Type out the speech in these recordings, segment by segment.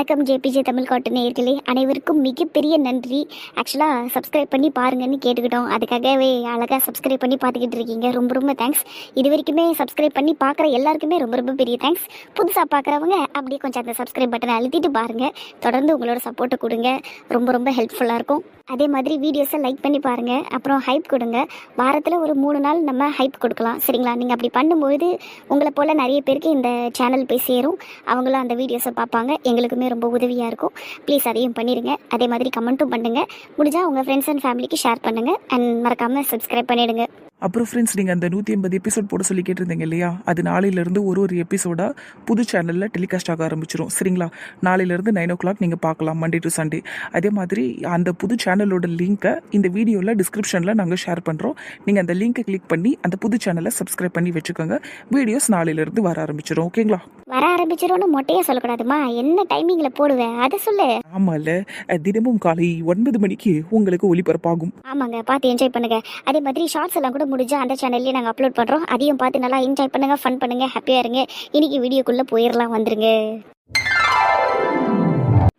வணக்கம் ஜேபிஜே தமிழ் காட்டு நேயர்களே, அனைவருக்கும் மிகப்பெரிய நன்றி. ஆக்சுவலாக சப்ஸ்கிரைப் பண்ணி பாருங்கன்னு கேட்டுக்கிட்டோம். அதுக்காகவே அழகாக சப்ஸ்கிரைப் பண்ணி பார்த்துக்கிட்டு இருக்கீங்க. ரொம்ப ரொம்ப தேங்க்ஸ். இது வரைக்குமே சப்ஸ்கிரைப் பண்ணி பார்க்குற எல்லாருக்குமே ரொம்ப ரொம்ப பெரிய தேங்க்ஸ். புதுசாக பார்க்குறவங்க அப்படியே கொஞ்சம் அந்த சப்ஸ்கிரைப் பட்டனை அழுத்திட்டு பாருங்கள். தொடர்ந்து உங்களோட சப்போர்ட்டை கொடுங்க. ரொம்ப ரொம்ப ஹெல்ப்ஃபுல்லாக இருக்கும். அதே மாதிரி வீடியோஸை லைக் பண்ணி பாருங்கள். அப்புறம் ஹைப் கொடுங்க. வாரத்தில் ஒரு 3 நாள் நம்ம ஹைப் கொடுக்கலாம், சரிங்களா? நீங்கள் அப்படி பண்ணும்போது உங்களை போல் நிறைய பேருக்கு இந்த சேனல் போய் சேரும். அவங்களும் அந்த வீடியோஸை பார்ப்பாங்க. எங்களுக்குமே ரொம்ப உதவியாக இருக்கும். ப்ளீஸ் அதையும் பண்ணிடுங்க. அதே மாதிரி கமெண்ட்டும் பண்ணுங்கள். முடிஞ்சால் உங்கள் ஃப்ரெண்ட்ஸ் அண்ட் ஃபேமிலிக்கு ஷேர் பண்ணுங்கள். அண்ட் மறக்காமல் சப்ஸ்கிரைப் பண்ணிவிடுங்க. அப்புறம் ஃப்ரெண்ட்ஸ், நீங்கள் அந்த 180 எபிசோட் போட சொல்லி கேட்டிருந்தீங்க இல்லையா? அது நாளையிலேருந்து ஒரு எபிசோடாக புது சேனலில் டெலிகாஸ்ட் ஆக ஆரம்பிச்சிடும், சரிங்களா? நாளையிலேருந்து 9 o'clock நீங்கள் பார்க்கலாம், மண்டே டு சண்டே. அதே மாதிரி அந்த புது சேனலோட லிங்க்கை இந்த வீடியோவில் டிஸ்கிரிப்ஷனில் நாங்கள் ஷேர் பண்ணுறோம். நீங்கள் அந்த லிங்க்கை கிளிக் பண்ணி அந்த புது சேனலை சப்ஸ்கிரைப் பண்ணி வச்சுக்கோங்க. வீடியோஸ் நாளையிலேருந்து வர ஆரம்பிச்சிடும், ஓகேங்களா? வர ஆரம்பிச்சிடும்னு மொட்டையாக சொல்லக்கூடாதுமா. என்ன டைமிங்கில் போடுவேன் அதை சொல்லு. ஆமாம்ல, தினமும் காலை 9 மணிக்கு உங்களுக்கு ஒளிபரப்பாகும். ஆமாங்க, பார்த்து என்ஜாய் பண்ணுங்க. அதே மாதிரி ஷார்ட்ஸ் எல்லாம் கூட முடிஞ்சா அந்த சேனல்லேயே நாங்கள் அப்லோட் பண்ணுறோம். அதையும் பார்த்து நல்லா என்ஜாய் பண்ணுங்க, ஃபன் பண்ணுங்க, ஹாப்பியாக இருங்க. இன்னைக்கு வீடியோக்குள்ளே போயிடலாம், வந்துருங்க.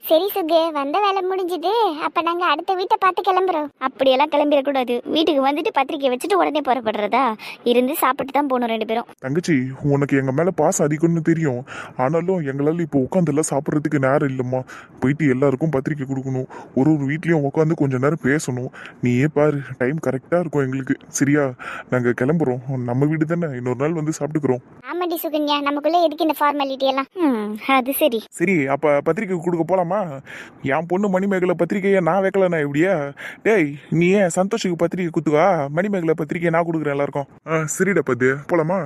சரி சுகே, வந்த வேலை முடிஞ்சுது. அப்போ நாங்கள் அடுத்த வீட்டை பார்த்து கிளம்புறோம். அப்படியெல்லாம் கிளம்பிடக்கூடாது. வீட்டுக்கு வந்துட்டு பத்திரிக்கை வச்சுட்டு உடனே புறப்படுறதா? இருந்து சாப்பிட்டு தான் போகணும் 2 பேரும். தங்கச்சி, உனக்கு எங்க மேல பாசம் அதிகம்னு தெரியும். ஆனாலும் எங்களால இப்போ உட்காந்துலாம் சாப்பிட்றதுக்கு நேரம் இல்லைம்மா. போயிட்டு எல்லாருக்கும் பத்திரிக்கை கொடுக்கணும். ஒரு வீட்லயும் உட்காந்து கொஞ்ச நேரம் பேசணும். நீயே பாரு, டைம் கரெக்டா இருக்கும் எங்களுக்கு. சரியா? நாங்க கிளம்புறோம். நம்ம வீடு தானே, இன்னொரு நாள் வந்து சாப்பிட்டுக்கிறோம். ஆமாடி சுகன்யா, நமக்குள்ளே எதுக்கு இந்த ஃபார்மாலிட்டி எல்லாம்? அது சரி. சரி, அப்ப பத்திரிக்கை கொடுக்க போலாமா? என் பொண்ணு மணிமேகலை பத்திரிக்கையை நான் வைக்கலண்ணா எப்படியா? டேய், நீ ஏன் சந்தோஷுக்கு பத்திரிக்கை குத்துவா? மணிமேகலை பத்திரிக்கையை நான் கொடுக்குறேன் எல்லாருக்கும். சரிடா பத்து, போலாமா?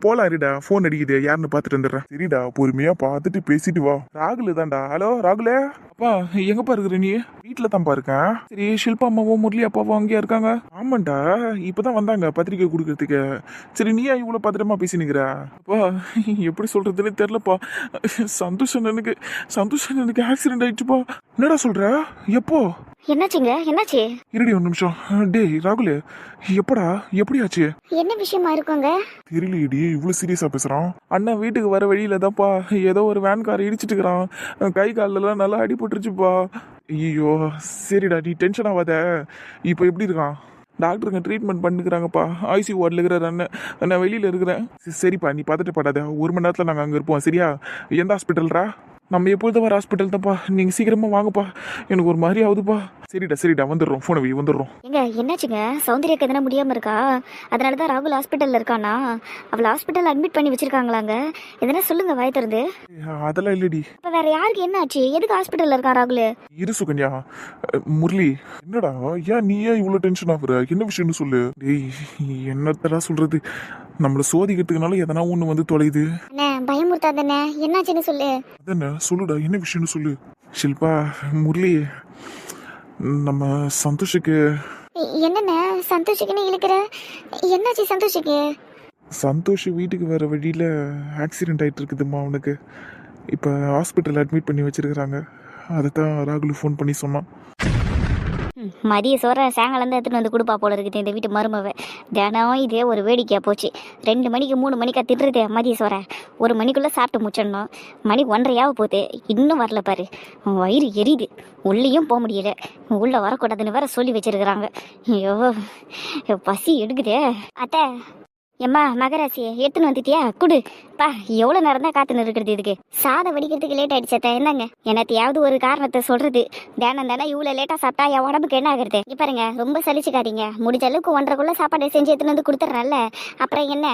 போலாம், இருடா. போன் அடிக்குது, யாருன்னு பார்த்துட்டு வந்துடுறேன். சரிடா, பொறுமையா பார்த்துட்டு பேசிட்டு வா. ராகுல் தான்டா. ஹலோ ராகுலே. அப்பா, எங்கப்பா இருக்கிற நீ? வீட்டுல தான்ப்பா இருக்கேன். சரி, ஷில்பா அம்மாவும் முரளி அப்பாவும் அங்கேயா இருக்காங்க? ஆமாண்டா, இப்பதான் வந்தாங்க பத்திரிக்கை கொடுக்கறதுக்கு. சரி, நீ இவ்வளவு பத்திரமா பேசினுக்கிற? அப்பா, எப்படி சொல்றதுன்னு தெரியலப்பா. சந்தோஷம் எனக்கு ஆக்சிடென்ட் ஆயிடுச்சுப்பா. என்னடா சொல்ற? எப்போ? என்னாச்சுங்க? என்னாச்சு? இருடி ஒரு நிமிஷம். டேய் ராகுல், எப்படா? எப்படியாச்சு? என்ன விஷயமா இருக்குங்க? தெரியலையடி, இவ்வளவு சீரியஸா பேசுறான். அண்ணன் வீட்டுக்கு வர வழியில தான்ப்பா ஏதோ ஒரு வேன் கார் இடிச்சிட்டு இருக்கிறான். கை காலெல்லாம் நல்லா அடிபட்டுருச்சுப்பா. ஐயோ, சரிடா, நீ டென்ஷன் ஆகாத. இப்போ எப்படி இருக்கான்? டாக்டருங்க ட்ரீட்மெண்ட் பண்ணிக்கிறாங்கப்பா. ஐசியூ வார்டில் இருக்கிற அண்ணன், நான் வெளியில இருக்கிறேன். சரிப்பா, நீ பார்த்துட்டு படாத. 1 மணி நேரத்தில் நாங்கள் அங்கே இருப்போம், சரியா? எந்த ஹாஸ்பிட்டல்ரா? நம்ம எப்பொழுதும் வர ஹாஸ்பிட்டல் தான்ப்பா. நீங்கள் சீக்கிரமா வாங்கப்பா, எனக்கு ஒரு மாதிரி ஆகுதுப்பா. சரிடா, வந்துடுறோம். ஃபோனை வந்துடுறோம். எங்க என்னாச்சுங்க? சௌந்தர்யாக்கு எதனா முடியாமல் இருக்கா? அதனால தான் ராகுல் ஹாஸ்பிட்டலில் இருக்கானா? அவளை ஹாஸ்பிட்டல் அட்மிட் பண்ணி வச்சிருக்காங்களாங்க. எதனா சொல்லுங்க, வாய் திறந்து. அதெல்லாம் இல்லடி. இப்போ வேற யாருக்கு என்ன ஆச்சு? எதுக்கு ஹாஸ்பிட்டலில் இருக்கா ராகுல்? இரு சுகன்யா. முரளி, என்னடா ஏன் நீ ஏன் இவ்வளோ டென்ஷன் ஆகுற? என்ன விஷயம்னு சொல்லு. டேய், என்னத்தடா சொல்றது? நம்மளை சோதிக்கிறதுக்குனால எதனா ஒன்று வந்து தொலையுது. அண்ணே, பயமுறுத்தாதண்ணே. என்னாச்சுன்னு சொல்லு. அதானே, சொல்லுடா, என்ன விஷயம்னு சொல்லு. ஷில்பா, முரளி, நம்ம சந்தோஷுக்கு. என்னண்ணே சந்தோஷுக்குன்னு இழுக்கிற? என்னாச்சு சந்தோஷுக்கு? சந்தோஷ் வீட்டுக்கு வர வழியில் ஆக்சிடென்ட் ஆகிட்டு இருக்குதுமா அவனுக்கு. இப்போ ஹாஸ்பிட்டல் அட்மிட் பண்ணி வச்சிருக்கிறாங்க. அதை தான் ராகுல் ஃபோன் பண்ணி சொன்னான். மதிய சோற சாயங்காலம் எடுத்துன்னு வந்து கொடுப்பா போல இருக்குது இந்த வீட்டு மருமவை. தினம் இதே ஒரு வேடிக்கையாக போச்சு. 2 மணிக்கு 3 மணிக்கா திட்டுறது மதிய சோற. 1 மணிக்குள்ளே சாப்பிட்டு முச்சிடணும். மணி 1:30 போகுது, இன்னும் வரல பாரு. வயிறு எரியுது, உள்ளேயும் போக முடியல. உள்ளே வரக்கூடாதுன்னு வேற சொல்லி வச்சிருக்கிறாங்க. ஐயோ, பசி எடுக்குதே. அத்தை, எம்மா மகராசி எடுத்துன்னு வந்துட்டியா? குடு பா. எவ்வளோ நேரம் தான் காத்துன்னு இருக்கிறது இதுக்கு? சாதம் வடிக்கிறதுக்கு லேட் ஆயிடுச்சத்த. என்னங்க, என்னத்தையாவது ஒரு காரணத்தை சொல்றது. தானே இவ்வளோ லேட்டாக சாப்பிட்டா என் உடம்புக்கு என்ன ஆகுறது? பாருங்க, ரொம்ப சலிச்சுக்காதீங்க. முடிஞ்ச அளவுக்கு 1:30 சாப்பாடு செஞ்சு எடுத்துன்னு வந்து கொடுத்துட்றேன்ல. அப்புறம் என்ன,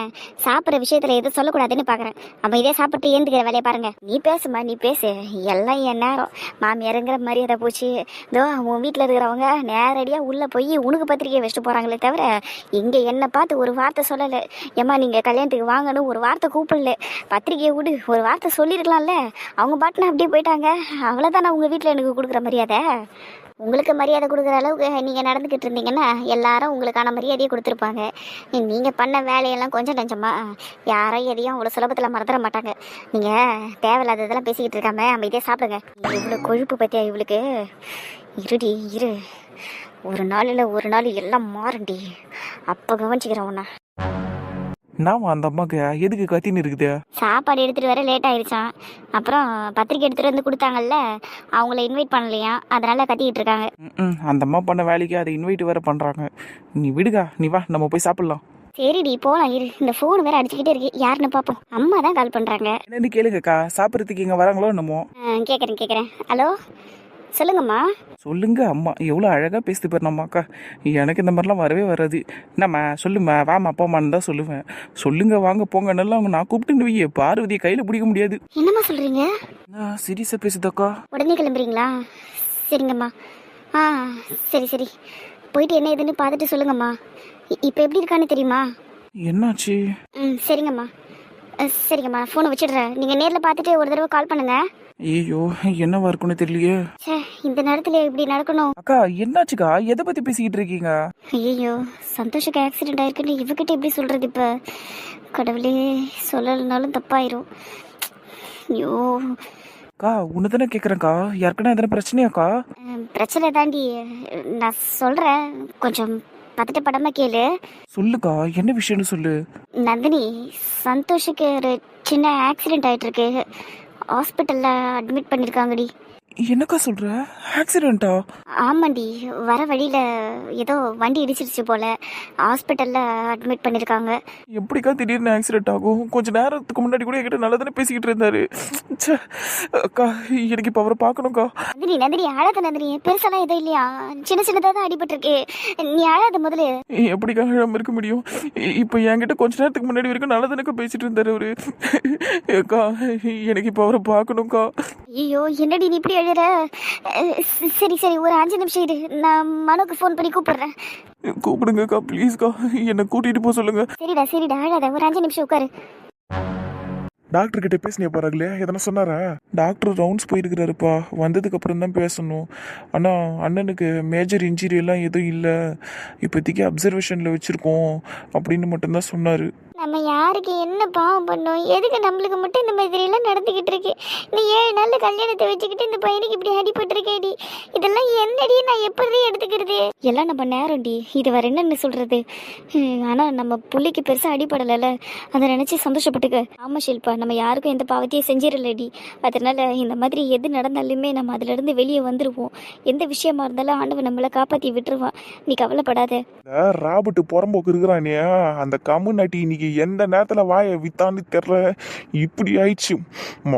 சாப்பிட்ற விஷயத்துல எதுவும் சொல்லக்கூடாதுன்னு பார்க்குறேன். அப்போ இதே சாப்பிட்டு ஏந்துக்கிற வேலையை பாருங்க. நீ பேசுமா, நீ பேசு. எல்லாம் என் நேரம். மாமியாருங்கிற மரியாதை போச்சு. இதோ உன் வீட்டில் இருக்கிறவங்க நேரடியாக உள்ளே போய் உனக்கு பத்திரிக்கை வச்சுட்டு போகிறாங்களே தவிர இங்கே என்னை பார்த்து ஒரு வார்த்தை சொல்லலை. ஏம்மா, நீங்கள் கல்யாணத்துக்கு வாங்கன்னு ஒரு வார்த்தை கூப்பிடல. பத்திரிக்கையை விடு, ஒரு வார்த்தை சொல்லியிருக்கலாம்ல. அவங்க பாட்டுன்னு அப்படியே போயிட்டாங்க. அவ்வளோதானே உங்கள் வீட்டில் எனக்கு கொடுக்குற மரியாதை? உங்களுக்கு மரியாதை கொடுக்குற அளவுக்கு நீங்கள் நடந்துக்கிட்டு இருந்தீங்கன்னா எல்லாரும் உங்களுக்கான மரியாதையை கொடுத்துருப்பாங்க. நீங்கள் பண்ண வேலையெல்லாம் கொஞ்சம் நஞ்சமா. யாரும் எதையும் அவ்வளோ சுலபத்தில் மறந்துட மாட்டாங்க. நீங்கள் தேவையில்லாததெல்லாம் பேசிக்கிட்டு இருக்காம அமைதியாக சாப்பிடுங்க. இவ்வளோ கொழுப்பு பற்றியா இவளுக்கு? இருடி இரு, ஒரு நாள் எல்லாம் மாறுண்டி. அப்போ கவனிச்சுக்கிறேன் உன்னை. நான் அந்த அம்மாக்கு எதுக்கு கத்தின்னு இருக்குது? சாப்பாடு எடுத்துகிட்டு வர லேட் ஆயிடுச்சான். அப்புறம் பத்திரிக்கை எடுத்துகிட்டு வந்து கொடுத்தாங்கல்ல, அவங்கள இன்வைட் பண்ணலையா, அதனால் கத்திக்கிட்டு இருக்காங்க. அந்த அம்மா பண்ண வேலைக்கு அதை இன்வைட் வேற பண்ணுறாங்க. நீ விடுகா, நீ வா நம்ம போய் சாப்பிட்லாம். சரிடி போகலாம் இரு, இந்த ஃபோன் வேறு அடிச்சுக்கிட்டே இருக்கு, யாருன்னு பார்ப்போம். அம்மா தான் கால் பண்ணுறாங்க. என்னன்னு கேளுங்கக்கா, சாப்பிட்றதுக்கு இங்கே வராங்களோ என்னமோ. கேட்குறேன். ஹலோ சொல்லுங்கம்மா. சொல்லுங்க அம்மா, எவ்வளோ அழகாக பேசுது பாரு நம்ம அக்கா. எனக்கு இந்த மாதிரிலாம் வரவே வராது. என்னம்மா சொல்லும்மா, வாமா அப்பாம்மான்னு தான் சொல்லுவேன். சொல்லுங்க வாங்க போங்கன்னெல்லாம் அவங்க நான் கூப்பிட்டுன்னு வையே பார்வதியை கையில் பிடிக்க முடியாது. என்னம்மா சொல்கிறீங்க? சீரியஸாக பேசுதாக்கா? உடனே கிளம்புறீங்களா? சரிங்கம்மா. ஆ சரி போயிட்டு என்ன ஏதுன்னு பார்த்துட்டு சொல்லுங்கம்மா. இப்போ எப்படி இருக்கான்னு தெரியுமா? என்னாச்சு? சரிங்கம்மா ஃபோனை வச்சிடுறேன். நீங்கள் நேரில் பார்த்துட்டு ஒரு தடவை கால் பண்ணுங்க. ஐயோ என்னவா இருக்குன்னு தெரியலையே. இந்த நேரத்தில் இப்படி நடக்கணும்? அக்கா என்னாச்சுக்கா, எதை பற்றி பேசிக்கிட்டு இருக்கீங்க? ஐயோ சந்தோஷுக்கு ஆக்சிடென்ட் ஆயிருக்குன்னு இவகிட்ட எப்படி சொல்கிறது? இப்போ கடவுளே, சொல்லலைனாலும் தப்பாயிரும். ஐயோ அக்கா உன்னை தானே கேட்குறேன்க்கா, யாருக்குன்னா எதனா பிரச்சனையாக்கா? பிரச்சனை தாண்டி, நான் சொல்கிறேன், கொஞ்சம் பதட்டப்படாம கேளு. சொல்லுக்கா, என்ன விஷயம்னு சொல்லு. நந்தினி, சந்தோஷுக்கு ஒரு சின்ன ஆக்சிடென்ட் ஆயிட்டிருக்கு. ஹாஸ்பிட்டலில் அட்மிட் பண்ணியிருக்காங்கடி. என்னக்கா சொல்ற? ஆக்சிடென்ட்டா? ஆமாண்டி, வர வழியில் ஏதோ வண்டி இடிச்சிருச்சு போல, ஹாஸ்பிட்டலில் அட்மிட் பண்ணியிருக்காங்க. எப்படிக்கா திடீர்னு ஆக்சிடென்ட் ஆகும்? கொஞ்ச நேரத்துக்கு முன்னாடி கூட என்கிட்ட நல்லா தானே பேசிக்கிட்டு இருந்தாரு. ச்சே, அக்கா எனக்கு இப்போ அவரை பார்க்கணும்க்கா. நந்தினி அழாத நந்தினி, பெருசாலாம் எதுவும் இல்லையா, சின்னதாக தான் அடிபட்டிருக்கு, நீ அழாத முதல்ல. எப்படிக்கா அழாம இருக்க முடியும்? இப்போ என்கிட்ட கொஞ்ச நேரத்துக்கு முன்னாடி வரைக்கும் நல்லா தானேக்கா பேசிட்டு இருந்தாரு அவரு. அக்கா எனக்கு இப்போ அவரை பார்க்கணும்க்கா. ஐயோ என்னடி நீ இப்படி எழுதுற? சரி ஒரு 5 நிமிஷம் இரு, நான் மனுக்கு ஃபோன் பண்ணி கூப்பிடுறேன். கூப்பிடுங்கக்கா ப்ளீஸ்க்கா, என்னை கூட்டிகிட்டு போக சொல்லுங்க. சரிடா அழாத, ஒரு 5 நிமிஷம் உட்காரு. டாக்டர் கிட்ட பேசினியா பாருங்களே, எதனா சொன்னாரா? டாக்டர் ரவுண்ட்ஸ் போயிருக்கிறாருப்பா, வந்ததுக்கு அப்புறம் தான் பேசணும். ஆனால் அண்ணனுக்கு மேஜர் இன்ஜுரி எல்லாம் எதுவும் இல்லை, இப்போதைக்கு அப்சர்வேஷனில் வச்சுருக்கோம் அப்படின்னு மட்டும்தான் சொன்னார். நம்ம யாருக்கு என்ன பாவம் பண்ணோம்? எதுக்கு நம்மளுக்கு மட்டும் இந்த மாதிரிலாம் நடந்துக்கிட்டு இருக்கு? இந்த 7 நாள் கல்யாணத்தை வச்சுக்கிட்டு இந்த பையனுக்கு இப்படி அடிபட்டிருக்கேடி, இதெல்லாம் என்னடி நான் எப்படி எடுத்துக்கிறது? எல்லாம் நம்ம நேரம்டி, இது வேற என்னன்னு சொல்றது? ஆனால் நம்ம புள்ளைக்கு பெருசாக அடிபடலைல்ல, அதை நினச்சி சந்தோஷப்பட்டுக்க. ஆமாம் ஷில்பா, நம்ம யாருக்கும் எந்த பாவத்தையும் செஞ்சிடலடி. அதனால இந்த மாதிரி எது நடந்தாலுமே நம்ம அதிலிருந்து வெளியே வந்துடுவோம். எந்த விஷயமா இருந்தாலும் ஆண்டவன் நம்மளை காப்பாற்றி விட்டுருவான், நீ கவலைப்படாத. ராபர்ட் புறம்போக்கு இருக்கிறானே, அந்த கம்முனாட்டி இன்னைக்கு எந்த நேரத்துல வாயை வித்தான்னு தெரியல, இப்படி ஆயிடுச்சு.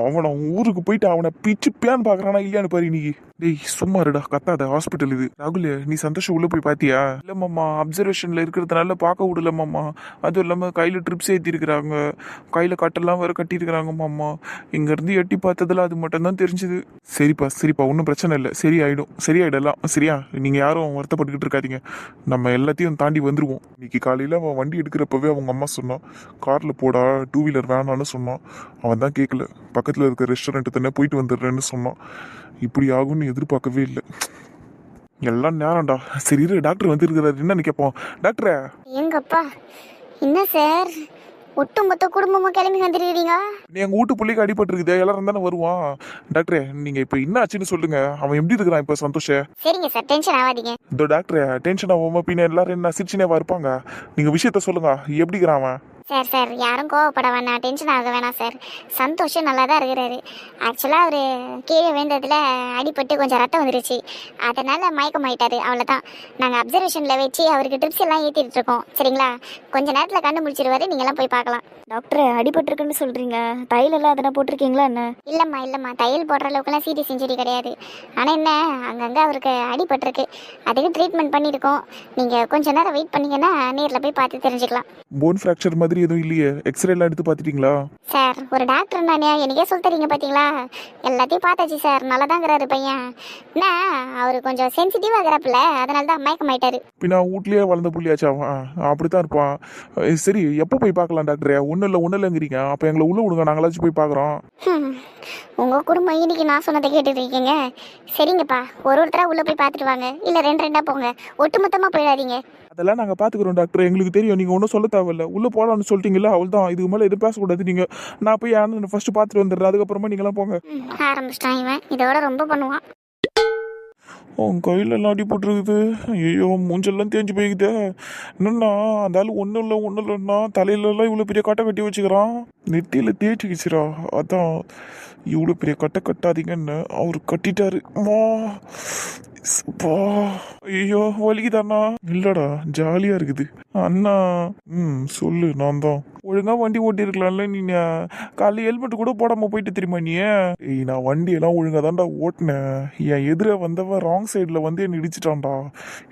அவனை ஊருக்கு போயிட்டு அவனை பிச்சு பேன்னு பாக்குறானா இல்லையான்னு பாரு இன்னைக்கு. டேய் சும்மா இருடா, கத்தாத, ஹாஸ்பிட்டல் இது. ராகுல், நீ சந்தோஷம் உள்ள போய் பாத்தியா? இல்லை மாமா, அப்சர்வேஷனில் இருக்கிறதுனால பார்க்க விடல மாமா. அதுவும் இல்லாமல் கையில் ட்ரிப்ஸ் ஏற்றிருக்கிறாங்க, கையில் கட்டெல்லாம் வேறு கட்டியிருக்கிறாங்க மாமா. இங்கேருந்து எட்டி பார்த்ததில் அது மட்டும்தான் தெரிஞ்சுது. சரிப்பா ஒன்றும் பிரச்சனை இல்லை, சரியாயிடலாம். சரியா, நீங்க யாரும் வருத்தப்பட்டுக்கிட்டு இருக்காதீங்க, நம்ம எல்லாத்தையும் தாண்டி வந்துருவோம். இன்னைக்கு காலையில அவன் வண்டி எடுக்கிறப்பவே அவங்க அம்மா சொன்னான், கார்ல போடா, 2 வீலர் வேணான்னு சொன்னான். அவன் தான் கேட்கல, பக்கத்துல இருக்க ரெஸ்டாரண்ட் தானே போயிட்டு வந்துடுறேன்னு சொன்னான். இப்படி ஆகும்னு எதிர்பார்க்கவே இல்லை. எல்லாம் நேரம்டா. சரி இரு, டாக்டர் வந்து இருக்கிறாரு, என்னன்னு கேட்போம். டாக்டரே. எங்கப்பா, என்ன சார் ஒட்டுமொத்த குடும்பமாக கிளம்பி வந்துருக்கீங்க? நீ எங்க வீட்டு பிள்ளைக்கு அடிபட்டு இருக்குது, எல்லாரும் தானே வருவான். டாக்டரே நீங்க இப்ப என்ன ஆச்சுன்னு சொல்லுங்க, அவன் எப்படி இருக்கிறான் இப்ப சந்தோஷ? சரிங்க சார், டென்ஷன் ஆகாதீங்க. இதோ டாக்டரே, டென்ஷன் ஆகாம பின்ன எல்லாரும் என்ன சிரிச்சினேவா இருப்பாங்க? நீங்க விஷயத்த சொல்லுங்க, எப்படிங்கிறான் அவன்? சார் யாரும் கோவப்பட வேணாம், டென்ஷன் ஆக வேணாம் சார். சந்தோஷம் நல்லா தான் இருக்கிறாரு. ஆக்சுவலாக அவர் கீழே விழுந்ததில் அடிபட்டு கொஞ்சம் ரத்தம் வந்துருச்சு, அதனால் மயக்கமாயிட்டாரு, அவ்வளோதான். நாங்கள் அப்சர்வேஷனில் வச்சு அவருக்கு ட்ரிப்ஸ் எல்லாம் ஏற்றிட்டு இருக்கோம். சரிங்களா, கொஞ்ச நேரத்தில் கண்டுபிடிச்சிருவாரு, நீங்களாம் போய் பார்க்கலாம். டாக்டர் அடிபட்டிருக்குன்னு சொல்கிறீங்க, தையலெல்லாம் அதெல்லாம் போட்டிருக்கீங்களா என்ன? இல்லைம்மா, தையல் போடுற அளவுக்குலாம் சீரியஸ் இன்ஜுரி கிடையாது. ஆனால் என்ன, அங்கங்கே அவருக்கு அடிபட்டிருக்கு, அதுக்கு ட்ரீட்மெண்ட் பண்ணியிருக்கோம். நீங்கள் கொஞ்ச நேரம் வெயிட் பண்ணிங்கன்னா நேரில் போய் பார்த்து தெரிஞ்சுக்கலாம். போன் ஃப்ராக்சர் மாதிரி எதுவும் இல்லையே? எக்ஸ்ரே எல்லாம் எடுத்து பார்த்துட்டீங்களா? சார் ஒரு டாக்டர் நானே, எனக்கே சொல்ல தெரியுங்க பார்த்தீங்களா? எல்லாத்தையும் பார்த்தாச்சு சார், நல்லா தாங்கிறாரு பையன். என்ன அவர் கொஞ்சம் சென்சிட்டிவாக இருக்கிறப்பல, அதனால தான் மயக்கமாயிட்டாரு. பின்னா வீட்லயே வளர்ந்த புள்ளியாச்சு அவன், அப்படித்தான் இருப்பான். சரி எப்போ போய் பார்க்கலாம் டாக்டரே? ஒன்றும் இல்லைங்கிறீங்க, அப்போ எங்களை உள்ள விடுங்க, நாங்களாச்சும் போய் பார்க்குறோம். உங்கள் குடும்பம் இன்னைக்கு நான் சொன்னதை கேட்டுட்டு இருக்கீங்க. சரிங்கப்பா, ஒருத்தராக உள்ளே போய் பார்த்துட்டு வாங்க, இல்லை 2 போங்க, ஒட்டுமொத்தமாக போயிடாதீங்க. அதெல்லாம் நாங்கள் பார்த்துக்குறோம் டாக்டர், எங்களுக்கு தெரியும், நீங்கள் ஒன்றும் சொல்ல தேவையில்ல. உள்ளே போகலான்னு சொல்லிட்டீங்களா, அவள் தான், இதுக்கு மேலே எதுவும் பேசக்கூடாது. நீங்கள் நான் போய் ஆனந்த் ஃபர்ஸ்ட் பார்த்துட்டு வந்துடுறேன், அதுக்கப்புறமா நீங்களாம் போங்க. ஆரம்பிச்சிட்டான் இவன், இதோட ரொம்ப பண்ணுவான். உன் கையிலெல்லாம் அடி போட்டுருக்குது. ஐயோ, மூஞ்செல்லாம் தேஞ்சு போய்க்குதே. என்னன்னா அந்த ஆள் ஒன்றும் இல்லைன்னா தலையிலலாம் இவ்வளோ பெரிய கட்டை கட்டி வச்சுக்கிறான். நெத்தியில் தேய்ச்சிக்கிச்சுரா. அதான் இவ்வளோ பெரிய கட்டை கட்டாதீங்கன்னு அவர் கட்டிட்டாரு. அம்மா, அப்பா. ஐயோ, வலிக்குதாண்ணா? இல்லடா, ஜாலியா இருக்குது அண்ணா. சொல்லு. நான் தான் ஒழுங்கா வண்டி ஓட்டி இருக்கலாம்ல. நீ காலைல ஹெல்மெட் கூட போடாம போயிட்டு தெரியுமா நீ? ஏய், நான் வண்டியெல்லாம் ஒழுங்கா தான்டா ஓட்டினேன். என் எதிர வந்தவன் ராங் சைடில் வந்து என்ன இடிச்சிட்டான்டா.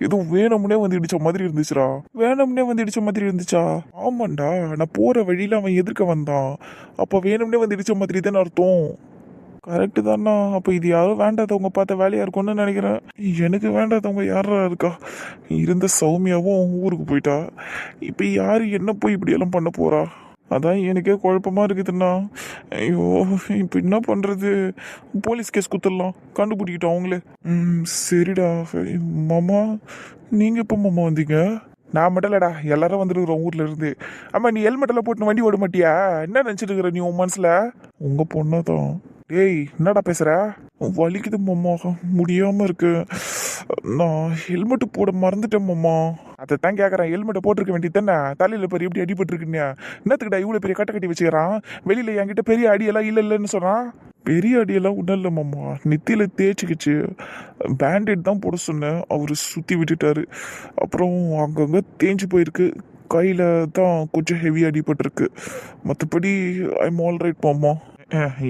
ஏதோ வேணும்னே வந்து இடிச்ச மாதிரி இருந்துச்சுடா. வேணும்னே வந்து இடிச்ச மாதிரி இருந்துச்சா? ஆமாண்டா, நான் போற வழியில அவன் எதிர்க்க வந்தான். அப்ப வேணும்னே வந்து இடிச்ச மாதிரி தானே அர்த்தம். கரெக்டு தானா? அப்போ இது யாரும் வேண்டாதவங்க பார்த்த வேலையா இருக்கும்னு நினைக்கிறேன். எனக்கு வேண்டாதவங்க யாரா இருக்கா? இருந்த சௌமியாவும் ஊருக்கு போயிட்டா. இப்போ யாரு என்ன போய் இப்படியெல்லாம் பண்ண போறா? அதான் எனக்கே குழப்பமா இருக்குதுண்ணா. ஐயோ, இப்போ என்ன பண்றது? போலீஸ் கேஸ் குத்துடலாம், கண்டுபிடிக்கிட்டோம் அவங்களே. சரிடா. மாமா, நீங்க எப்போ மாமா வந்தீங்க? நான் மட்டும் இல்லடா, எல்லாரும் வந்துருக்குறோம் ஊர்ல இருந்து. ஆமா, நீ ஹெல்மெட் எல்லாம் போட்டு வண்டி ஓட மாட்டியா? என்ன நினைச்சிட்டு இருக்கிற நீ உன் மனசுல? உங்க பொண்ணாதான். டேய், என்னடா பேசுற? வலிக்குது மாமா, முடியாம இருக்கு. நான் ஹெல்மெட் போட மறந்துட்டேன் மாமா. அதைத்தான் கேட்கறேன், ஹெல்மெட்டை போட்டிருக்க வேண்டியது தானே? தலையில பெரிய எப்படி அடிபட்டுருக்குன்னு என்னத்துக்குடா இவ்வளவு பெரிய கட்டை கட்டி வச்சுக்கிறான்? வெளியில என்கிட்ட பெரிய அடியெல்லாம் இல்லைன்னு சொல்றான். பெரிய அடியெல்லாம் ஒன்றும் இல்லை மாமா, நெத்தியில தேய்ச்சிக்கிச்சு. பேண்டேட் தான் போட சொன்னேன், அவரு சுத்தி விட்டுட்டாரு. அப்புறம் அங்கங்க தேஞ்சு போயிருக்கு. கையில தான் கொஞ்சம் ஹெவி அடிபட்டிருக்கு. மற்றபடி ஐம் ஆல் ரைட் மாமா.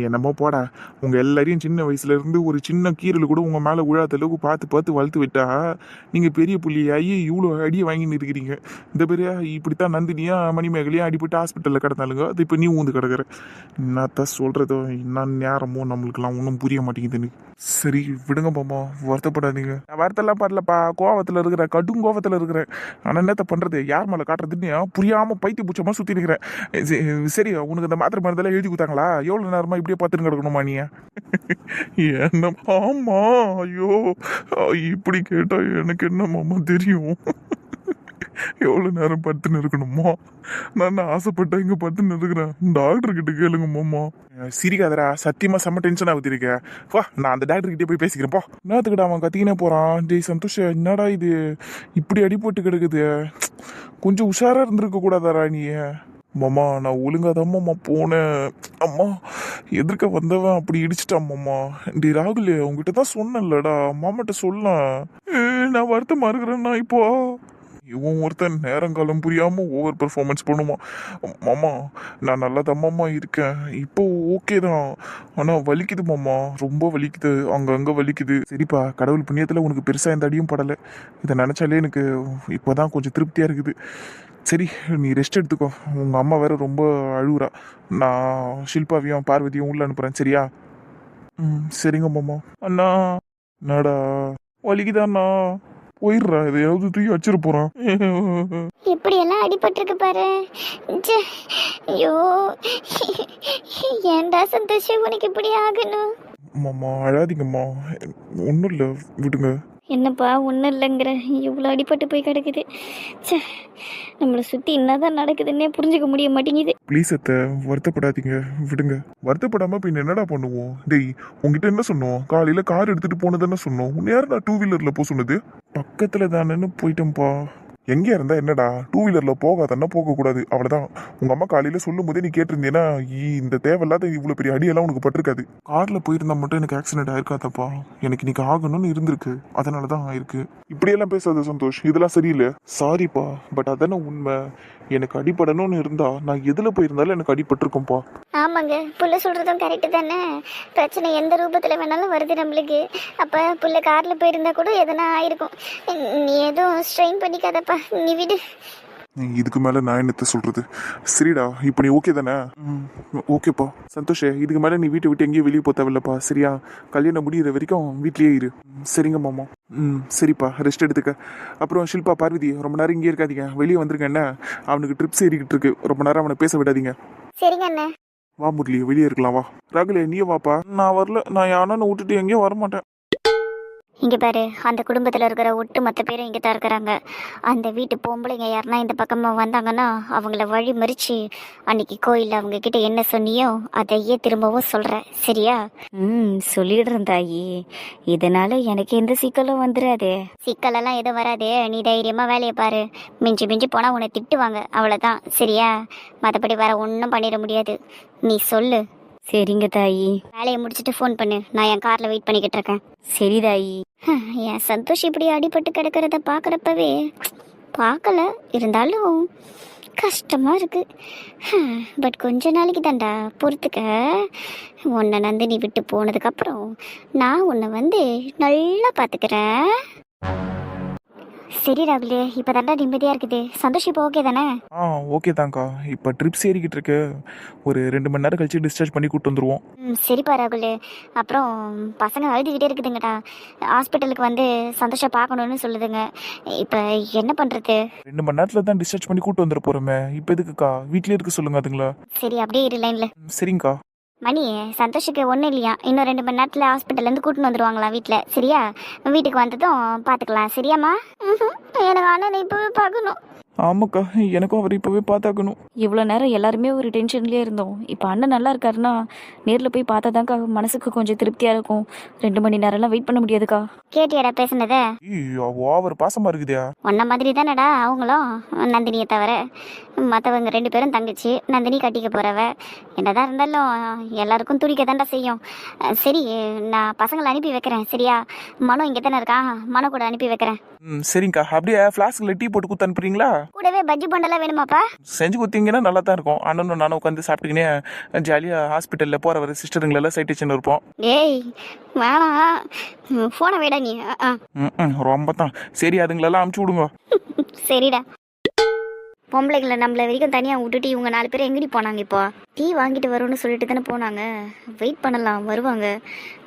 என்னமோ போட, உங்க எல்லாரையும் சின்ன வயசுல இருந்து ஒரு சின்ன கீரல் கூட உங்க மேல விழாத அளவுக்கு பார்த்து வளர்த்து விட்டா நீங்க பெரிய புள்ளியாகி இவ்வளோ அடியை வாங்கின்னு இருக்கிறீங்க. இந்த பெரிய இப்படித்தான் நந்தினியா மணிமேகலையா அடிபட்டு ஹாஸ்பிட்டல்ல கிடந்தாலுங்க, அது இப்போ நீ ஊந்து கிடக்குற. என்னத்தான் சொல்றதோ, என்ன நேரமோ நம்மளுக்கெல்லாம் ஒன்றும் புரிய மாட்டேங்குதுன்னு. சரி விடுங்க மாமா, வருத்தப்படாதீங்க. நான் வருத்தம்லாம் படலப்பா, கோவத்தில் இருக்கிறேன், கடும் கோவத்தில் இருக்கிறேன். ஆனால் என்னத்த பண்றது, யார் மேலே காட்டுறதுன்னு புரியாம பைத்திய பூச்சமா சுற்றி இருக்கிறேன். சரி, உனக்கு அந்த மாத்திரை மருந்தெல்லாம் எழுதி கொடுத்தாங்களா? எவ்வளோ நேரமா இப்படியே பார்த்துன்னு கிடக்கணுமா நீ? என்ன? ஆமா. ஐயோ, இப்படி கேட்டா எனக்கு என்ன மாமா தெரியும்? எவ்வளவு நேரம் படுத்துன்னு இருக்கணுமா? நான் ஆசைப்பட்டேன், இங்க படுத்துன்னு இருக்கிறேன். டாக்டர் கிட்ட கேளுங்க மாமா. சிரிக்காதரா, சத்தியமா செம்ம டென்ஷன் ஆகுது இருக்க. வா, நான் அந்த டாக்டர் கிட்டே போய் பேசிக்கிறேன். போ. என்னத்துக்கிட்ட அவன் கத்திக்கினே போறான்? டேய் சந்தோஷ், என்னடா இது இப்படி அடிபட்டு கிடக்குது? கொஞ்சம் உஷாரா இருந்திருக்க கூடாதாரா நீ? மாமா, நான் ஒழுங்காதான் மாமா போனேன். அம்மா, எதிர்க்க வந்தவன் அப்படி இடிச்சிட்டான் மாமா. டி ராகுல், உங்ககிட்ட தான் சொன்னேன்லடா, மாமாட்ட சொல்ல. நான் வருத்தமா இருக்கிறேன்னா இப்போ. இவன் ஒருத்தன் நேரங்காலம் புரியாம ஓவர் பெர்ஃபார்மன்ஸ் பண்ணுமா? மாமா, நான் நல்லா தம்மாமா இருக்கேன், இப்போ ஓகே தான். ஆனா வலிக்குது மாமா, ரொம்ப வலிக்குது, அங்கங்க வலிக்குது. சரிப்பா, கடவுள் புண்ணியத்துல உனக்கு பெருசா எந்த அடியும் படலை. இதை நினைச்சாலே எனக்கு இப்போதான் கொஞ்சம் திருப்தியா இருக்குது. சரி, நீ ரெஸ்ட் எடுத்துக்கோ. உங்க அம்மா வேற ரொம்ப அழுகுறா. நான் ஷில்பாவையும் பார்வதியும் உள்ள அனுப்புறேன், சரியா? சரிங்க மாமா. அண்ணா. என்னடா வலிக்குதாண்ணா? போயிடுறா, எதையாவது தூக்கி வச்சிட போறான். இப்படி எல்லாம் அடிபட்டிருக்கு பாரு. ச்சே, ஐயோ, ஏன்டா சந்தோஷ் உனக்கு இப்படி ஆகணும்? மாமா, அழாதீங்கம்மா, ஒன்றும் இல்லை, விடுங்க. என்னப்பா ஒன்றும் இல்லைங்கிற, இவ்வளோ அடிபட்டு போய் கிடக்குது. ச்சே, நம்மளை சுற்றி என்னதான் நடக்குதுன்னே புரிஞ்சுக்க முடிய மாட்டேங்குது. ப்ளீஸ் அத்தை, வருத்தப்படாதீங்க, விடுங்க. வருத்தப்படாம பின்ன என்னடா பண்ணுவோம்? டேய், உங்ககிட்ட என்ன சொன்னோம்? காலையில கார் எடுத்துட்டு போனதானே சொன்னோம். உன்னை யார் நான் 2 வீலர்ல போக சொன்னது? பக்கத்துல தானேன்னு போயிட்டேன்ப்பா. எங்க இருந்தா என்னடா, 2 வீலர்ல போகாதன்னா போக கூடாது, அவ்வளவுதான். உங்க அம்மா காலையில சொல்லும் போதே நீ கேட்டிருந்தீங்கன்னா இந்த தேவையில்லாத இவ்வளவு பெரிய அடியெல்லாம் உனக்கு பட்டிருக்காது. கார்ல போயிருந்தா மட்டும் எனக்கு ஆக்சிடென்ட் ஆயிருக்காதப்பா. எனக்கு இன்னைக்கு ஆகணும்னு இருந்திருக்கு, அதனாலதான் ஆயிருக்கு. இப்படியெல்லாம் பேசாத சந்தோஷ், இதெல்லாம் சரியில்லை. சாரிப்பா, பட் அதானே உண்மை. எனக்கு அடிபடணும்னு இருந்தா நான் எதுல போயிருந்தாலும் எனக்கு அடிபட்டிருக்கும்பா. ஆமாங்க, புள்ள சொல்கிறதும் கரெக்டு தானே. பிரச்சனை எந்த ரூபத்தில் வேணாலும் வருது நம்மளுக்கு. அப்போ புள்ள காரில் போயிருந்தா கூட எதனா ஆயிருக்கும். நீ எதுவும் ஸ்ட்ரெயின் பண்ணிக்காதப்பா, நீ விடு. இதுக்கு மேல நான் என்னத்த சொல்றது? சரிடா, இப்போ நீ ஓகே தானே? ஓகேப்பா. சந்தோஷ், இதுக்கு மேல நீ வீட்டை விட்டு எங்கேயும் வெளியே போக தேவையில்லப்பா, சரியா? கல்யாணம் முடிகிற வரைக்கும் வீட்லயே இரு. சரிங்க மாமா. சரிப்பா, ரெஸ்ட் எடுத்துக்க. அப்புறம் ஷில்பா, பார்வதி, ரொம்ப நேரம் இங்கே இருக்காதீங்க, வெளியே வந்துருங்க. என்ன, அவனுக்கு ட்ரிப்ஸ் ஏறிக்கிட்டு இருக்கு, ரொம்ப நேரம் அவனை பேச விடாதீங்க. சரிங்க அண்ணா. வா முரளி, வெளியே இருக்கலாம் வா. ராகுலே, நீயே வாப்பா. நான் வரல, நான் யானை விட்டுட்டு எங்கேயும் வரமாட்டேன். இங்கே பாரு, அந்த குடும்பத்தில் இருக்கிற ஒட்டுமொத்த பேரும் இங்கே தான் இருக்கிறாங்க. அந்த வீட்டு பொம்பளைங்க யாருன்னா இந்த பக்கமாக வந்தாங்கன்னா அவங்கள வழி மறித்து அன்னைக்கு கோயிலில் அவங்க கிட்ட என்ன சொன்னியோ அதையே திரும்பவும் சொல்கிறேன், சரியா? சொல்லிடுறேன் தாயி. இதனால எனக்கு எந்த சிக்கலும் வந்துடாது. சிக்கலெல்லாம் எதுவும் வராது. நீ தைரியமாக வேலையை பாரு. மிஞ்சி மிஞ்சி போனால் உன்னை திட்டுவாங்க, அவ்வளோதான், சரியா? மற்றபடி வேற ஒன்றும் பண்ணிட முடியாது. நீ சொல்லு. சரிங்க தாயி. வேலையை முடிச்சுட்டு ஃபோன் பண்ணு. நான் என் காரில் வெயிட் பண்ணிக்கிட்டு இருக்கேன். சரி தாயி. என் சந்தோஷ் இப்படி அடிபட்டு கிடக்கிறத பார்க்குறப்பவே பார்க்கல, இருந்தாலும் கஷ்டமாக இருக்கு. பட் கொஞ்ச நாளைக்கு தாண்டா பொறுத்துக்க. உன்னை நந்தினி விட்டு போனதுக்கப்புறம் நான் உன்னை வந்து நல்லா பார்த்துக்கிறேன். சரி ராகுலே, இப்போ தாண்டா நிம்மதியாக இருக்குது. சந்தோஷ் இப்போ ஓகே தானே? ஓகே தான்க்கா. இப்போ ட்ரிப்ஸ் ஏறிக்கிட்டு இருக்கு. ஒரு 2 மணி நேரம் கழிச்சு டிஸ்சார்ஜ் பண்ணி கூட்டு வந்துருவோம். சரிப்பா ராகுல். அப்புறம் பசங்க அழுதுகிட்டே இருக்குதுங்கடா. ஹாஸ்பிட்டலுக்கு வந்து சந்தோஷம் பார்க்கணுன்னு சொல்லுதுங்க. இப்போ என்ன பண்ணுறது? 2 மணி நேரத்தில் தான் டிஸ்சார்ஜ் பண்ணி கூட்டு வந்துட போகிறோமே. இப்போ எதுக்குக்கா? வீட்லேயே இருக்க சொல்லுங்க அதுங்களா. சரி, அப்படியே இரு லைனில். சரிங்கக்கா. மணி, சந்தோஷுக்கு ஒன்றும் இல்லையா, இன்னும் 2 மணி நேரத்தில் ஹாஸ்பிட்டல்லேருந்து கூட்டின்னு வந்துடுவாங்களாம் வீட்டில், சரியா? வீட்டுக்கு வந்ததும் பார்த்துக்கலாம், சரியாம்மா? எனக்கு அண்ணனை இப்போவே பார்க்கணும். ஆமாக்கா, எனக்கும் அவர் இப்போவே பார்த்தாக்கணும். இவ்வளோ நேரம் எல்லாருமே ஒரு டென்ஷன்லேயே இருந்தோம். இப்போ அண்ணன் நல்லா இருக்காருன்னா நேரில் போய் பார்த்தாதான்க்கா மனசுக்கு கொஞ்சம் திருப்தியாக இருக்கும். 2 மணி நேரம்லாம் வெயிட் பண்ண முடியாதுக்கா. கேட்டியாடா பேசுனதை? ஓவர் பாசமாக இருக்குதா? உன்ன மாதிரி தானடா அவங்களும், நந்தினியை தவிர மற்றவங்க 2 பேரும் தங்கச்சி. நந்தினி கட்டிக்க போகிறவ. என்னதான் இருந்தாலும் எல்லாருக்கும் துடிக்க தாண்டா செய்யும். சரி, நான் பசங்களை அனுப்பி வைக்கிறேன், சரியா? மனோ இங்கே தானே இருக்கா, மனோ கூட அனுப்பி வைக்கிறேன். சரிங்கக்கா. அப்படியே ஃப்ளாஸ்கில் டீ போட்டு கொடுத்து அனுப்புறீங்களா? கூடவே பஜ்ஜி பண்டெல்லாம் வேணுமாப்பா? செஞ்சு கொடுத்தீங்கன்னா நல்லா தான் இருக்கும். அண்ணனும் நானும் உட்காந்து சாப்பிட்டுக்கினே ஜாலியாக ஹாஸ்பிட்டலில் போகிற சிஸ்டருங்களெல்லாம் சைட்டேஷன் இருப்போம். ஏய் வேணாம், ஃபோனை விட நீ. ரொம்ப தான். சரி, அதுங்களெல்லாம் அமுச்சு விடுங்க. சரிடா. பொம்பளைங்களை நம்மள வரைக்கும் தனியாக விட்டுட்டு இவங்க 4 பேர் எங்கடி போனாங்க? இப்போ டீ வாங்கிட்டு வரோன்னு சொல்லிட்டு தானே போனாங்க. வெயிட் பண்ணலாம், வருவாங்க.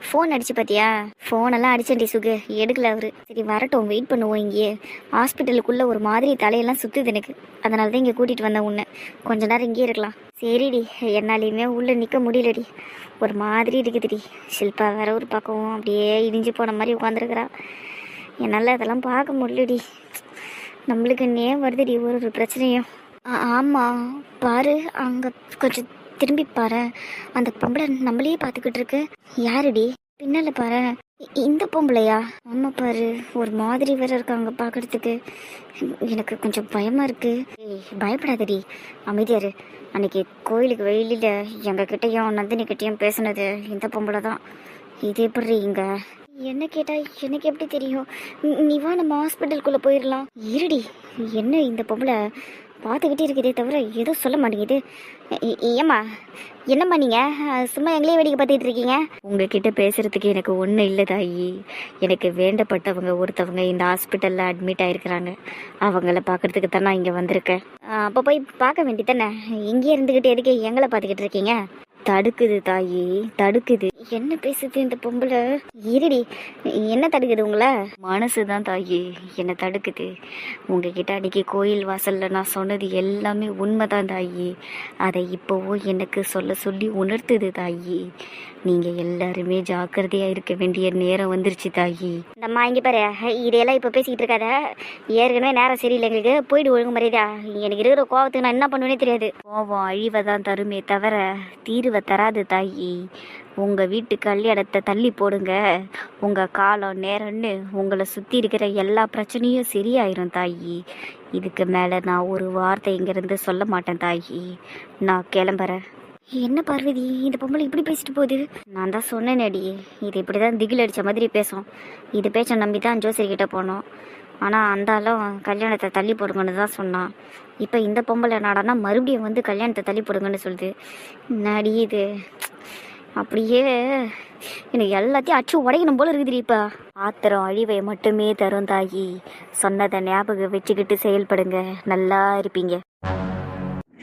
ஃபோன் அடிச்சு பார்த்தியா? ஃபோனெல்லாம் அடிச்சேன்டி சுகு, எடுக்கல அவரு. சரி வரட்டும், வெயிட் பண்ணுவோம். இங்கேயே ஹாஸ்பிட்டலுக்குள்ளே ஒரு மாதிரி தலையெல்லாம் சுற்றுது எனக்கு. அதனால தான் இங்கே கூட்டிகிட்டு வந்தேன் உன்னை. கொஞ்ச நேரம் இங்கேயே இருக்கலாம். சரிடி, என்னாலையுமே உள்ளே நிற்க முடியலடி. ஒரு மாதிரி இருக்குதுடி. ஷில்பா வேற ஒரு பக்கம் அப்படியே இடிஞ்சு போன மாதிரி உட்காந்துருக்குறா. என்னால் அதெல்லாம் பார்க்க முடியலடி. நம்மளுக்கு வருதுடி ஒரு பிரச்சனையும். ஆமாம், பாரு அங்கே கொஞ்சம் திரும்பி பாரு. அந்த பொம்பளை நம்மளையே பார்த்துக்கிட்டு இருக்கு. யாருடி? பின்னால் பாரு. இந்த பொம்பளையா? ஆமாம் பாரு, ஒரு மாதிரி வேற இருக்காங்க பார்க்கறதுக்கு. எனக்கு கொஞ்சம் பயமாக இருக்கு. பயப்படாதடி, அமைதியாரு. அன்னைக்கு கோயிலுக்கு வெளியில் எங்ககிட்டையும் நந்தினி கிட்டையும் பேசுனது இந்த பொம்பளை தான். இது எப்படி இங்கே? என்ன கேட்டா எனக்கு எப்படி தெரியும்? நீ வா, நம்ம ஹாஸ்பிட்டலுக்குள்ளே போயிடலாம். இருடி, என்ன இந்த பொம்பளை பார்த்துக்கிட்டே இருக்குதே தவிர எதுவும் சொல்ல மாட்டேங்குது. ஏம்மா, என்னம்மா நீங்கள் சும்மா எங்களே வேடிக்கை பார்த்துட்டு இருக்கீங்க? உங்ககிட்ட பேசுகிறதுக்கு எனக்கு ஒன்றும் இல்லை தாயி. எனக்கு வேண்டப்பட்டவங்க ஒருத்தவங்க இந்த ஹாஸ்பிட்டலில் அட்மிட் ஆகிருக்கிறாங்க. அவங்கள பார்க்குறதுக்கு தான் நான் இங்கே வந்திருக்கேன். அப்போ போய் பார்க்க வேண்டியதானே? இங்கே இருந்துக்கிட்டு எதுக்கு எங்களை பார்த்துக்கிட்டு இருக்கீங்க? தடுக்குது தாயி, தடுக்குது. என்ன பேசுது இந்த பொம்பளை? இருடி, என்ன தடுக்குது உங்களை? மனசு தான் தாயி என்னை தடுக்குது. உங்ககிட்ட அன்னைக்கு கோயில் வாசல்ல நான் சொன்னது எல்லாமே உண்மைதான் தாயி. அதை இப்போவும் எனக்கு சொல்ல சொல்லி உணர்த்துது தாயி. நீங்க எல்லாருமே ஜாக்கிரதையா இருக்க வேண்டிய நேரம் வந்துருச்சு தாயி. நம்ம இங்க பாரு, இதையெல்லாம் இப்ப பேசிக்கிட்டு இருக்காத. ஏற்கனவே நேரம் சரியில்லை எங்களுக்கு. போயிட்டு ஒழுங்கு மரியாதா. எனக்கு இருக்கிற கோவத்துக்கு நான் என்ன பண்ணுவேனே தெரியாது. கோவம் அழிவை தான் தருமே தவிர தீர்வை தராது தாயி. உங்கள் வீட்டு கல்யாணத்தை தள்ளி போடுங்க. உங்கள் காலம் நேரம்னு உங்களை சுற்றி இருக்கிற எல்லா பிரச்சனையும் சரியாயிரும் தாயி. இதுக்கு மேலே நான் ஒரு வார்த்தை இங்கேருந்து சொல்ல மாட்டேன் தாயி. நான் கிளம்புறேன். என்ன பார்வதி, இந்த பொம்பளை இப்படி பேசிட்டு போகுது? நான் தான் சொன்னேனேடி, இது இப்படி தான் திகில் அடித்த மாதிரி பேசும். இது பேச்சை நம்பி தான் ஜோசியர்கிட்ட போனோம். ஆனால் அந்தாலும் கல்யாணத்தை தள்ளி போடுங்கன்னு தான் சொன்னான். இப்போ இந்த பொம்பளை நாடானா மறுபடியும் வந்து கல்யாணத்தை தள்ளி போடுங்கன்னு சொல்லுது. நாடி இது அப்படியே எனக்கு எல்லாத்தையும் அச்சு உடைக்கணும் போல இருக்குதுடி. இப்போ ஆத்திரம் அழிவை மட்டுமே தரும் தாயி. சொன்னதை ஞாபகம் வச்சுக்கிட்டு செயல்படுங்க, நல்லா இருப்பீங்க.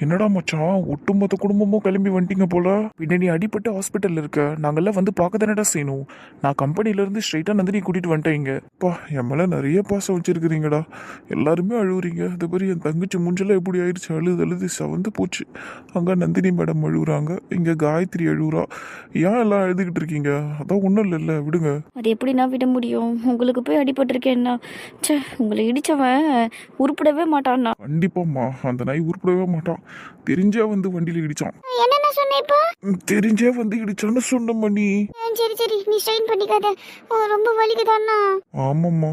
என்னடா மச்சான் ஒட்டுமொத்த குடும்பமும் கிளம்பி வந்துட்டீங்க போல. பின்ன நீ அடிபட்டு ஹாஸ்பிட்டல்ல இருக்க, நாங்கெல்லாம் வந்து பார்க்க தானடா செய்யணும். நான் கம்பெனில இருந்து ஸ்ட்ரைட்டா நந்தினி கூட்டிட்டு வந்துட்டேன் இங்க. அப்பா என் மேல நிறைய பாசம் வச்சிருக்கிறீங்கடா. எல்லாருமே அழுவுறீங்க. அது மாதிரி என் தங்கச்சி மூஞ்செல்லாம் எப்படி ஆயிடுச்சு, அழுது அழுது சவந்து போச்சு. அங்க நந்தினி மேடம் அழுகுறாங்க, இங்க காயத்ரி அழுகுறா. ஏன் எல்லாம் அழுதுகிட்டு இருக்கீங்க? அதான் ஒன்றும் இல்லைல்ல, விடுங்க. அது எப்படி நான் விட முடியும்? உங்களுக்கு போய் அடிபட்டிருக்கேன்னா, ச்சே, உங்களை இடிச்சவன் உருப்படவே மாட்டான்னா. கண்டிப்பாம்மா, அந்த நாய் உருப்படவே மாட்டான். தெரிஞ்சே வந்து வண்டியில இடிச்சான். என்னென்ன சொன்னேன் இப்போ? தெரிஞ்சே வந்து இடிச்சான்னு சொன்னம்மா நீ. சரி சரி, நீ ஸ்ட்ரெயின் பண்ணிக்காத. ரொம்ப வலிக்குதாண்ணா. ஆமாம்மா.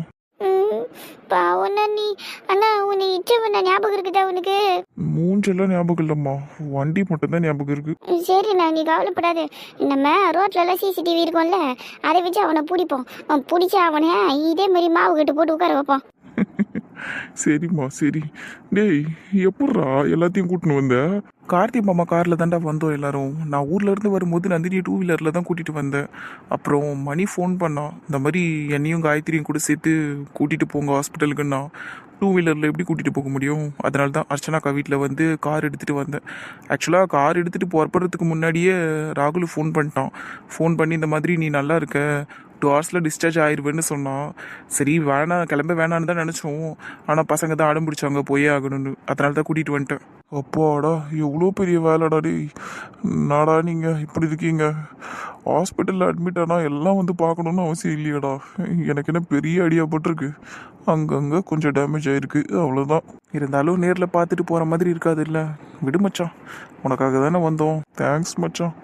பாவண்ணா நீ. அண்ணா, உன்னை இச்சவண்ணா ஞாபகம் இருக்குதா உனக்கு? மூஞ்செல்லாம் ஞாபகம் இல்லம்மா, வண்டி மட்டும்தான் ஞாபகம் இருக்கு. சரிண்ணா, நீ கவலைப்படாது. நம்ம ரோட்லலாம் சிசிடிவி இருக்கும்ல, அதை வச்சு அவனை பிடிப்போம். பிடிச்சி அவனை இதே மாதிரி மாவு கட்டு போட்டு உட்கார வைப்போம். சரிம்மா சரி. டேய், எப்பட்றா எல்லாத்தையும் கூட்டின்னு வந்த? கார்த்தி மாமா கார்ல தான்டா வந்தோம் எல்லாரும். நான் ஊர்ல இருந்து வரும்போது நந்தினியை 2 வீலர்ல தான் கூட்டிட்டு வந்தேன். அப்புறம் மணி ஃபோன் பண்ணான், இந்த மாதிரி என்னையும் காயத்ரியும் கூட சேர்த்து கூட்டிட்டு போங்க ஹாஸ்பிட்டலுக்குன்னா. 2 வீலர்ல எப்படி கூட்டிட்டு போக முடியும்? அதனால தான் அர்ச்சனாக்கா வீட்டில் வந்து கார் எடுத்துட்டு வந்தேன். ஆக்சுவலாக கார் எடுத்துட்டு புறப்படுறதுக்கு முன்னாடியே ராகுல் ஃபோன் பண்ணிட்டான். ஃபோன் பண்ணி இந்த மாதிரி நீ நல்லா இருக்க, 2 ஹவர்ஸில் டிஸ்சார்ஜ் ஆயிடுவேன்னு சொன்னான். சரி வேணாம், கிளம்ப வேணான்னு தான் நினச்சோம். ஆனால் பசங்க தான் அடம் பிடிச்சாங்க போயே ஆகணும்னு, அதனால தான் கூட்டிகிட்டு வந்துட்டேன். அப்பாடா, எவ்வளோ பெரிய வேலைடா டேய். நாடா நீங்கள் இப்படி இருக்கீங்க? ஹாஸ்பிட்டலில் அட்மிட் ஆனால் எல்லாம் வந்து பார்க்கணுன்னு அவசியம் இல்லையாடா? எனக்கு என்ன பெரிய அடியாப்பட்டிருக்கு, அங்கங்கே கொஞ்சம் டேமேஜ் ஆகிருக்கு, அவ்வளோதான். இருந்தாலும் நேரில் பார்த்துட்டு போகிற மாதிரி இருக்காது இல்லை? விடு மச்சான், உனக்காக தானே வந்தோம். தேங்க்ஸ் மச்சான்.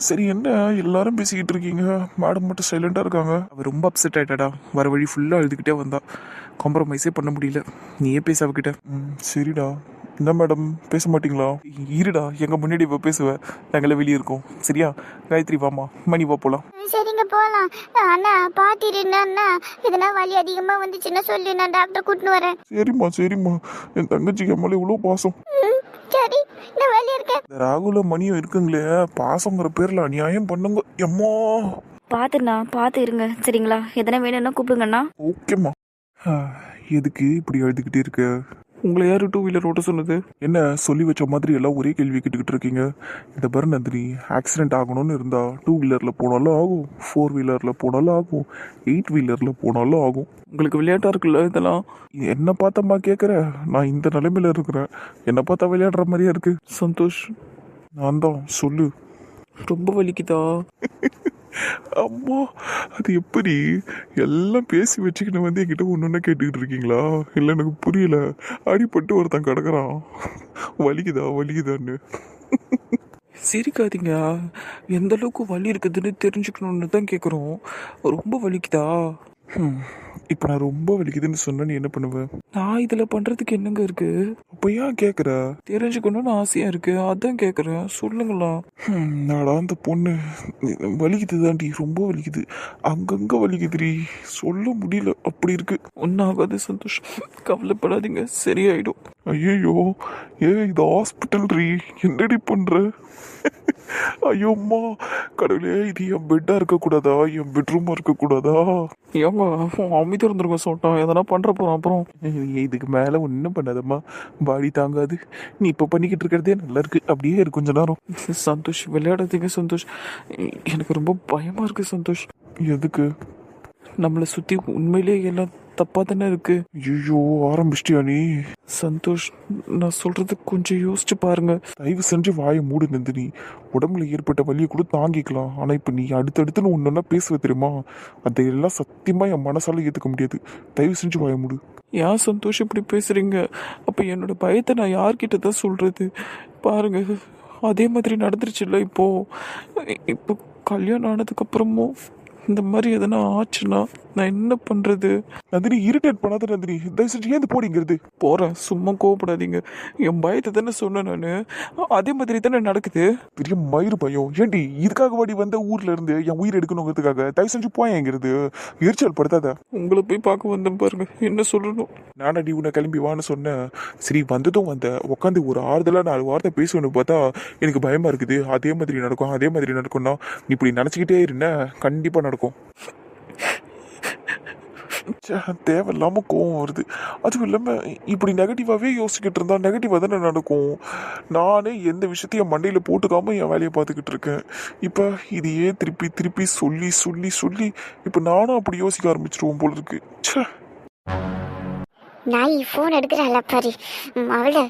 சரி, என்ன எல்லாரும் பேசிக்கிட்டு இருக்கீங்க, மேடம் மட்டும் சைலண்டாக இருக்காங்க? அவள் ரொம்ப அப்செட் ஆகிட்டாடா. வர வழி ஃபுல்லாக அழுதுகிட்டே வந்தா. காம்ப்ரமைஸே பண்ண முடியல. நீயே பேச அவகிட்ட. சரிடா. என்ன மேடம், பேச மாட்டீங்களா? இருடா, எங்கள் முன்னாடி இப்போ பேசுவேன், நாங்களே வெளியே இருக்கோம். சரியா? காயத்ரி வாமா, மணி வா போகலாம். சரிங்க, போகலாம். அண்ணா பார்த்துருந்தா எதனா வலி அதிகமாக வந்துச்சுன்னா சொல்லு, நான் டாக்டர் கூட்டின்னு வரேன். சரிம்மா சரிம்மா, என் தங்கச்சிக்கு எம்மாலே இவ்வளோ பாசம். சரி, நான் வெளியே இருக்கேன். இந்த ராகுல மணியும் இருக்குங்களே, பாசங்கிற பேர்ல அநியாயம் பண்ணுங்க எம்மா. பார்த்துண்ணா, பார்த்து இருங்க சரிங்களா? எதனா வேணும்னா கூப்பிடுங்கண்ணா. ஓகேம்மா. எதுக்கு இப்படி எழுதுகிட்டே இருக்க? உங்களை யார் 2 வீலர் ஓட்ட சொன்னது? என்ன சொல்லி வச்ச மாதிரி எல்லாம் ஒரே கேள்வி கேட்டுக்கிட்டு இருக்கீங்க? இந்த பாரு நந்தினி, ஆக்சிடென்ட் ஆகணும்னு இருந்தா 2 வீலர்ல போனாலும் ஆகும், 4 வீலர்ல போனாலும் ஆகும், 8 வீலர்ல போனாலும் ஆகும். உங்களுக்கு விளையாட்டா இருக்குல்ல இதெல்லாம்? என்ன பார்த்தம்மா கேட்குற? நான் இந்த நிலைமையில இருக்கிறேன், என்ன பார்த்தா விளையாடுற மாதிரியா இருக்கு? சந்தோஷ், நான் தான், சொல்லு. ரொம்ப வலிக்குதா? அம்மா, அது எப்படி எல்லாம் பேசி வச்சுக்கிட்டு வந்து என்கிட்ட ஒன்று கேட்டுக்கிட்டு இருக்கீங்களா? இல்லை, எனக்கு புரியல. அடிபட்டு ஒருத்தன் கிடக்குறான், வலிக்குதா வலிக்குதான்னு. சிரிக்காதீங்க, எந்த அளவுக்கு வலி இருக்குதுன்னு தெரிஞ்சுக்கணுன்னு தான் கேட்குறோம். ரொம்ப வலிக்குதா? இப்போ நான் ரொம்ப வலிக்குதுன்னு சொன்னா நீ என்ன பண்ணுவ? நான் இதில் பண்ணுறதுக்கு என்னங்க இருக்கு? அப்போ ஏன் கேட்குற? தெரிஞ்சுக்கணும்னு ஆசையாக இருக்கு, அதான் கேட்குறேன். சொல்லுங்களா? நாடா அந்த பொண்ணு வலிக்குது தாண்டி, ரொம்ப வலிக்குது, அங்கங்கே வலிக்குதுடி, சொல்ல முடியல, அப்படி இருக்கு. ஒன்றாகாது சந்தோஷ், கவலைப்படாதீங்க, சரியாயிடும். ஐயோ, இது ஹாஸ்பிட்டல் ரீ, என்னடி பண்ற? ஐயோம்மா, கடவுளே, இது என் பெட்டா இருக்கக்கூடாதா, என் பெட்ரூமா இருக்கக்கூடாதா? ஏங்க அமைதி இருந்துருங்க சொல்லிட்டான், எதனா பண்ணுற போகிறோம் அப்புறம். இதுக்கு மேலே ஒன்றும் பண்ணாதம்மா, பாடி தாங்காது. நீ இப்போ பண்ணிக்கிட்டு இருக்கிறதே நல்லா இருக்கு, அப்படியே இருக்கு கொஞ்ச நேரம். சந்தோஷ் விளையாடாதீங்க சந்தோஷ், எனக்கு ரொம்ப பயமாக இருக்குது சந்தோஷ். எதுக்கு? நம்மளை சுற்றி உண்மையிலேயே எல்லாம் தப்பாக தானே இருக்கு. ஐயோ, ஆரம்பிச்சிட்டியா நீ? சந்தோஷ், நான் சொல்றது கொஞ்சம் யோசிச்சு பாருங்க. தயவு செஞ்சு வாயை மூடு நந்தினி. உடம்புல ஏற்பட்ட வலியை கூட தாங்கிக்கலாம், ஆனால் இப்போ நீ அடுத்தடுத்துன்னு ஒன்றுன்னா பேசுவ தெரியுமா? அதையெல்லாம் சத்தியமா என் மனசால ஏற்றுக்க முடியாது. தயவு செஞ்சு வாயை மூடு. ஏன் சந்தோஷ் இப்படி பேசுறீங்க? அப்போ என்னோட பயத்தை நான் யார்கிட்ட தான் சொல்றது? பாருங்க, அதே மாதிரி நடந்துருச்சுல்ல. இப்போ கல்யாணம் ஆனதுக்கு அப்புறமும் இந்த மாதிரி எதனா ஆச்சுன்னா நான் என்ன பண்றது? நந்தினி, இரிட்டேட் பண்ணாத நந்தினி, தயவு செஞ்சு ஏன் போடிங்கிறது? போறேன், சும்மா கோவப்படாதீங்க. என் பயத்தை தானே சொன்னேன் நான், அதே மாதிரி தானே நடக்குது. பெரிய மயிறு பயம் ஏண்டி? இதுக்காக வாடி வந்த ஊர்ல இருந்து என் உயிர் எடுக்கணுங்கிறதுக்காக? தயவு செஞ்சு போயங்கிறது, எரிச்சல் படுத்தாத. உங்களை போய் பார்க்க வந்தேன் பாருங்க, என்ன சொல்லணும்? நானடி உன்னை கிளம்பி வான்னு சொன்னேன். சரி, வந்ததும் வந்த உட்காந்து ஒரு ஆறுதலா 4 வார்த்தை பேசுவேன்னு பார்த்தா எனக்கு பயமா இருக்குது. அதே மாதிரி நடக்கும், அதே மாதிரி நடக்கும்னா நீ இப்படி நினச்சிக்கிட்டே இருந்த, கண்டிப்பா நடக்கும். ச்சே, தேவையில்லாம கோவம் வருது. அதுவும் இல்லாம இப்படி நெகட்டிவாவே யோசிச்சுக்கிட்டு இருந்தா நெகட்டிவா தானே நடக்கும். நானே எந்த விஷயத்தையும் மண்டையில போட்டுக்காம என் வேலையை பார்த்துக்கிட்டு இருக்கேன். இப்ப இதையே திருப்பி திருப்பி சொல்லி சொல்லி சொல்லி இப்ப நானும் அப்படி யோசிக்க ஆரம்பிச்சிருவோம் போல இருக்கு. ச்சே. நாய் ஃபோன் எடுக்கிறாள் பாரு. அவளை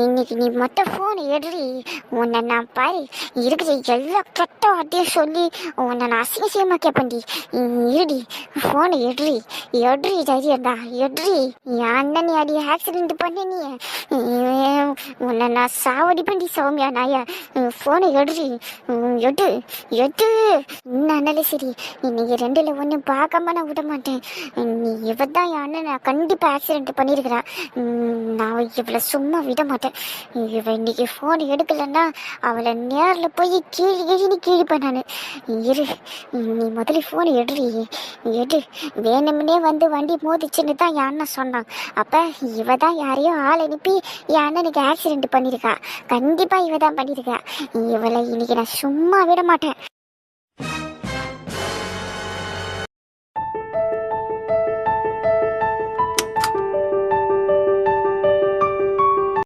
இன்னைக்கு நீ மட்டும் ஃபோன் எடுறி. உன்னை நான் பாரு இருக்கிற எல்லா கெட்ட வார்த்தையும் சொல்லி உன்னை நான் அசிங்கசியமாக கேட்பேன்டி. இருடி ஃபோனை எடுறி தைரியம் தான் எடுறி. என் அண்ணன் அடி ஆக்சிடென்ட் பண்ண நீ உன்னை நான் சாவடிப்பேன்டி சௌமியா நாயா. ஃபோனை எடுறி எடு எடு. இன்னும் சரி இன்னைக்கு ரெண்டுல ஒன்றும் பார்க்காம நான் விட மாட்டேன். நீ இவதான் என் அண்ணன் கண்டிப்பாக ஆக்சிடென்ட் பண்ணியிருக்கிறா. நான் இவளை சும்மா விட மாட்டேன். இவ இன்னைக்கு ஃபோன் எடுக்கலன்னா அவளை நேரில் போய் கீழிப்பேன் நான். இரு நீ முதல்ல ஃபோன் எடு. வேணும்னே வந்து வண்டி மோதிச்சுன்னு தான் என் அண்ணன் சொன்னான். அப்போ இவ தான் யாரையோ ஆள் அனுப்பி என் அண்ணனுக்கு ஆக்சிடென்ட் பண்ணியிருக்கா. கண்டிப்பாக இவ தான் பண்ணியிருக்கா. இவளை இன்னைக்கு நான் சும்மா விட மாட்டேன்.